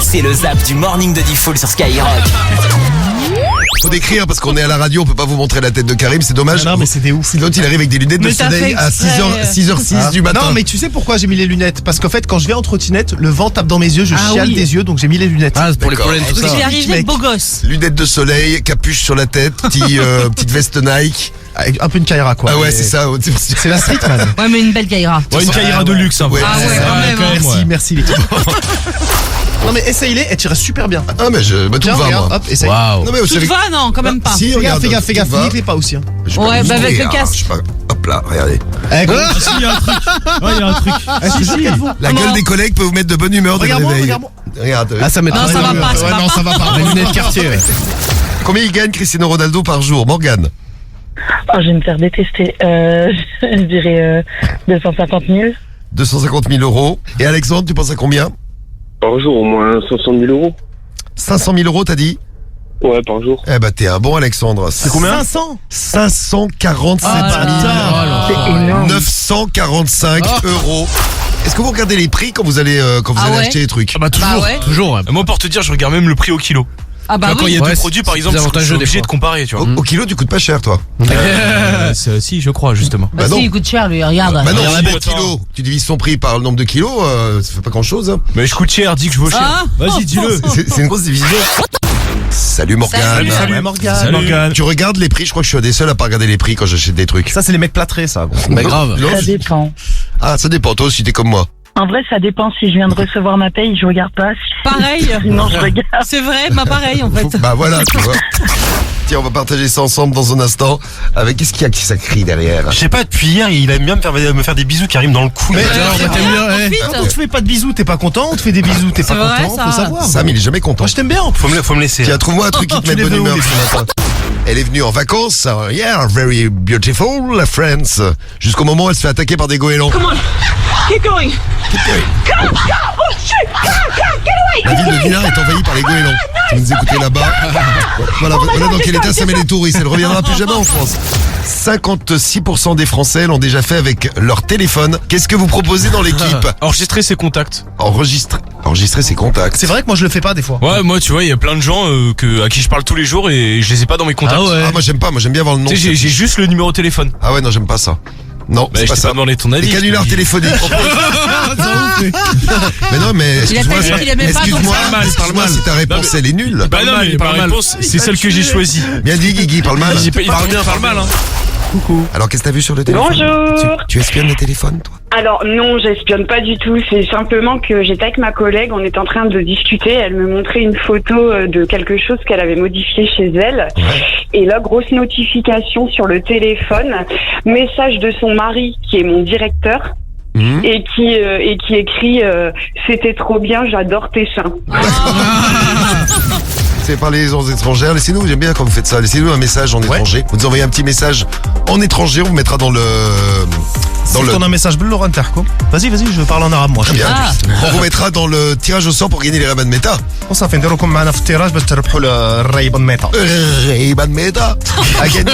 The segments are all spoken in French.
C'est le zap du morning de Diffoul sur Skyrock. Faut décrire parce qu'on est à la radio, on peut pas vous montrer la tête de Karim, c'est dommage. Non mais c'est des ouf. Si l'autre il arrive avec des lunettes de soleil à 6h06 du matin. Non mais tu sais pourquoi j'ai mis les lunettes? Parce qu'en fait quand je vais en trottinette, le vent tape dans mes yeux, je chiale des yeux, donc j'ai mis les lunettes. Ah, c'est pour les D'accord. pollens tout ça. Je vais arriver beau gosse. Lunettes de soleil, capuche sur la tête, petite veste Nike. Avec un peu une Kaira quoi. Ah ouais, Mais c'est ça. C'est la street man. Ouais, mais une belle Kaira. Ouais, une Kaira de luxe un peu. Ouais, Ah ouais, quand même. Merci, merci l'équipe. Non mais essaye-les, elle tire super bien. Ah mais tout Tiens, va regarde, moi. hop, essaye. Waouh. Non mais Tout va, non, quand même pas. Si, Fais regarde, gaffe, tout va. nique-les pas aussi. Hein. Je vais pas Ouais, me bah montrer, avec le hein, casque. je sais pas. Hop là, regardez. Si, il y a un truc. Ouais, il y a un truc. La gueule des collègues peut vous mettre de bonne humeur dès le Regarde-moi, réveil. regarde-moi. Regarde. Ah, ça met Non, ça va pas, ça va non, pas. ça va pas. Les lunettes quartier, ouais. Combien il gagne Cristiano Ronaldo par jour, Morgane? Oh, je vais me faire détester. Je dirais 250 000. 250 000 euros. Et Alexandre, tu penses à combien? Par jour, au moins 60 000 euros. 500 000 euros, t'as dit? Ouais, par jour. Eh ben, t'es un bon Alexandre. C'est Combien 500. 547 C'est énorme. 945 euros. Est-ce que vous regardez les prix quand vous allez, allez ouais. acheter les trucs? Ah bah toujours, Bah ouais. toujours. Moi, pour te dire, je regarde même le prix au kilo. Ah bah Quand il y oui. a Ouais, deux produits, par c'est exemple, je avantageux suis des obligé fois. de comparer, tu vois. Au kilo, tu coûtes pas cher, toi. Si, je crois, justement. Bah Bah non. si, il coûte cher lui, regarde. Bah non, Regarde, si attends. au kilo, tu divises son prix par le nombre de kilos, ça fait pas grand chose. Mais je coûte cher, dis que je vaux cher. Ah. Vas-y, dis-le. C'est une grosse division. Salut Morgane. Salut. Morgane. Tu regardes les prix, je crois que je suis un des seuls à pas regarder les prix quand j'achète des trucs. Ça c'est les mecs plâtrés ça. Bah grave. Non, Ça dépend. Ah, ça dépend, toi aussi t'es comme moi. En vrai, ça dépend. Si je viens de recevoir ma paye, je regarde pas. Pareil. Sinon, je regarde. C'est vrai, bah pareil en fait. Bah voilà, tu vois. Tiens, on va partager ça ensemble dans un instant. Avec qu'est-ce qu'il y a qui ça crie derrière? Je sais pas, depuis hier, il aime bien me faire des bisous qui arrivent dans le cou. Mais alors, c'est bah, t'aimes vrai, bien, ouais. profite. on te fait pas de bisous, t'es pas content. On te fait des bisous, t'es pas C'est vrai, content. ça. Faut savoir. Sam, il est jamais content. Moi je t'aime bien. Faut me laisser. Tiens, trouve-moi un truc qui te Tu met de les bonne veux où, humeur les ce matin. Elle est venue en vacances. Yeah, very beautiful, la France. Jusqu'au moment où elle se fait attaquer par des goélands. Keep going. La ville de Villars est envahie par les goélands. Si vous nous écoutez là-bas, voilà dans quel état ça met les touristes. Elle reviendra plus jamais en France. 56% des Français l'ont déjà fait avec leur téléphone. Qu'est-ce que vous proposez dans l'équipe? Enregistrer ses contacts. Enregistrer ses contacts. C'est vrai que moi je le fais pas des fois. Ouais, moi, tu vois, il y a plein de gens à qui je parle tous les jours et je les ai pas dans mes contacts. Ah ouais. Ah, moi j'aime pas, moi j'aime bien avoir le nom. Tu sais, j'ai juste le numéro de téléphone. Ah ouais, non, j'aime pas ça. Non, Bah, c'est je pas t'ai ça. pas demandé ton avis. Les canulars téléphoniques. Mais non, mais Il a pas dit qu'il aimait pas, donc excuse-moi, ça va. excuse-moi si ta réponse Non, mais- elle est nulle. Bah non, mais ma réponse, c'est celle que j'ai choisie. Bien dit, Guigui, parle mal. Parle bien, parle mal, hein. Alors qu'est-ce que t'as vu sur le téléphone? Bonjour. Tu espionnes les téléphones, toi? Alors non, j'espionne pas du tout. C'est simplement que j'étais avec ma collègue, on était en train de discuter. Elle me montrait une photo de quelque chose qu'elle avait modifié chez elle. Et là, grosse notification sur le téléphone, message de son mari qui est mon directeur. Et qui écrit c'était trop bien, j'adore tes seins. C'est par les ondes étrangères. Laissez-nous, j'aime bien quand vous faites ça. Laissez-nous un message en étranger. Vous nous envoyez un petit message en étranger, on vous mettra dans le. Si on a un message bleu, Laurent Terco. Vas-y, je parle en arabe moi. Très bien. Ah. On vous mettra dans le tirage au sort pour gagner les Ray-Ban Meta. وصافي نديروكم معنا في التيراج باش تربحوا الريبان ميتا. Ray-Ban Meta à gagner.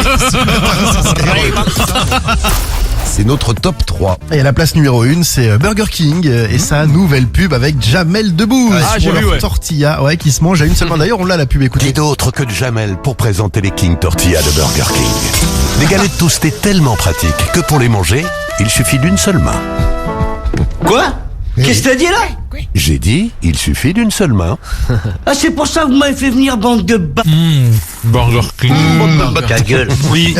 C'est notre top 3. Et à la place numéro 1, c'est Burger King et sa nouvelle pub avec Jamel Debbouze j'ai pour vu, leur ouais. tortilla, ouais, qui se mange à une seule main. D'ailleurs, on l'a la pub, écoutez. Qui d'autre que Jamel pour présenter les King Tortilla de Burger King. Des galettes toastées tellement pratiques que pour les manger, il suffit d'une seule main. Quoi? Qu'est-ce que t'as dit là? J'ai dit, il suffit d'une seule main. Ah, c'est pour ça que vous m'avez fait venir, bande de Burger King. Ta gueule. Oui.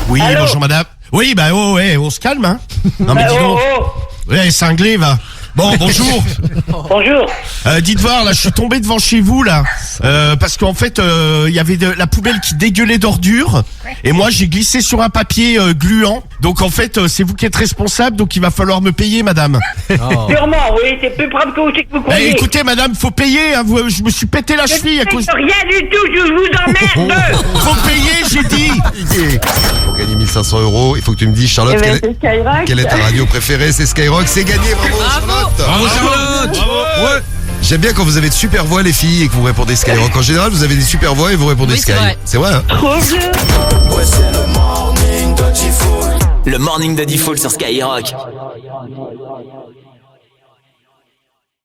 Oui, bonjour madame. Oui, bah ouais, on se calme hein. Non mais dis donc. Ouais, cinglé va. Bon, bonjour. Bonjour. Dites voir, là, je suis tombé devant chez vous, là. Parce qu'en fait, il y avait la poubelle qui dégueulait d'ordures. Et moi, j'ai glissé sur un papier gluant. Donc, en fait, c'est vous qui êtes responsable. Donc, il va falloir me payer, madame. Sûrement, oui, c'est plus près que vous que vous Eh, croyez. écoutez, madame, faut payer. Hein, je me suis pété la cheville à cause. Rien du tout, je vous emmerde. Faut payer, j'ai dit. Pour gagner 1500 euros, il faut que tu me dises, Charlotte, Eh ben, c'est Skyrock. quelle est ta radio préférée? C'est Skyrock, c'est gagné, bravo, Charlotte. Bravo, Charlotte. Bravo. Ouais. J'aime bien quand vous avez de super voix, les filles, et que vous répondez Skyrock. En général, vous avez des super voix et vous répondez Oui, Sky. c'est vrai. C'est vrai, hein? Trop bien. Le morning de Diffoul sur Skyrock.